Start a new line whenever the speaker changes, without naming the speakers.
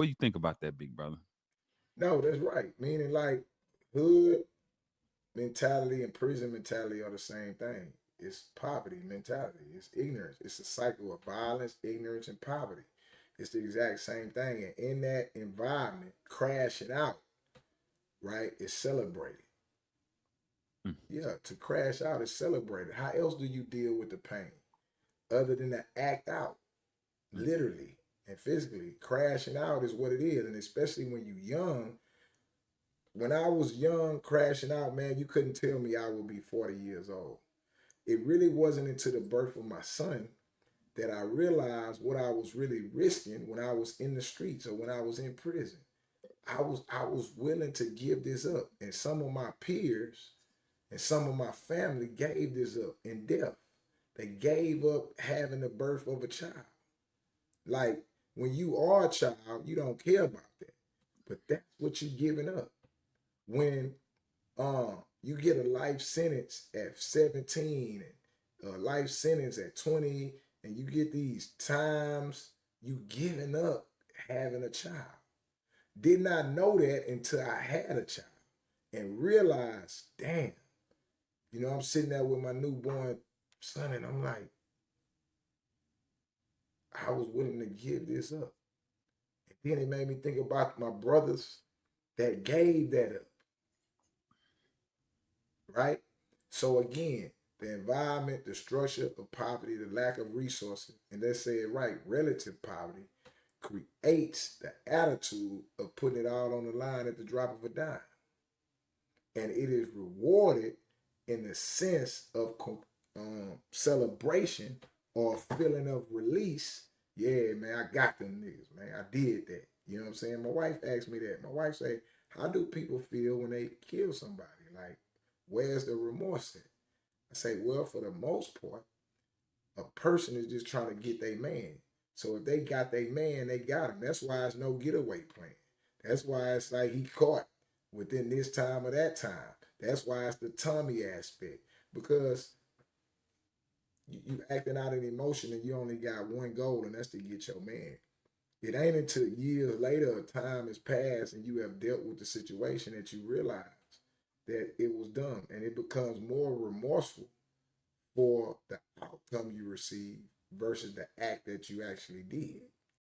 What do you think about that, big brother?
No, that's right. Meaning like hood mentality and prison mentality are the same thing. It's poverty mentality. It's ignorance. It's a cycle of violence, ignorance, and poverty. It's the exact same thing. And in that environment, crashing out, right, is celebrated.
Mm,
Yeah, to crash out is celebrated. How else do you deal with the pain other than to act out,
mm,
literally and physically? Crashing out is what it is. And especially when you're young, when I was young, crashing out, man, you couldn't tell me I would be 40 years old. It really wasn't until the birth of my son that I realized what I was really risking when I was in the streets or when I was in prison. I was willing to give this up. And some of my peers and some of my family gave this up in death. They gave up having the birth of a child. Like when you are a child, you don't care about that. But that's what you're giving up. When you get a life sentence at 17 and a life sentence at 20, and you get these times, you giving up having a child. Did not know that until I had a child and realized, damn, I'm sitting there with my newborn son and I'm like, I was willing to give this up. And then it made me think about my brothers that gave that up, right? So again, the environment, the structure of poverty, the lack of resources, and let's say it right, relative poverty creates the attitude of putting it all on the line at the drop of a dime. And it is rewarded in the sense of celebration or feeling of release. Yeah, man, I got them niggas, man. I did that. You know what I'm saying? My wife asked me that. My wife say, how do people feel when they kill somebody? Like, where's the remorse at? I say, well, for the most part, a person is just trying to get their man. So if they got their man, they got him. That's why it's no getaway plan. That's why it's like he caught within this time or that time. That's why it's the Tommy aspect. Because you acting out an emotion and you only got one goal, and that's to get your man. It ain't until years later, time has passed, and you have dealt with the situation that you realize that it was dumb, and it becomes more remorseful for the outcome you receive versus the act that you actually did.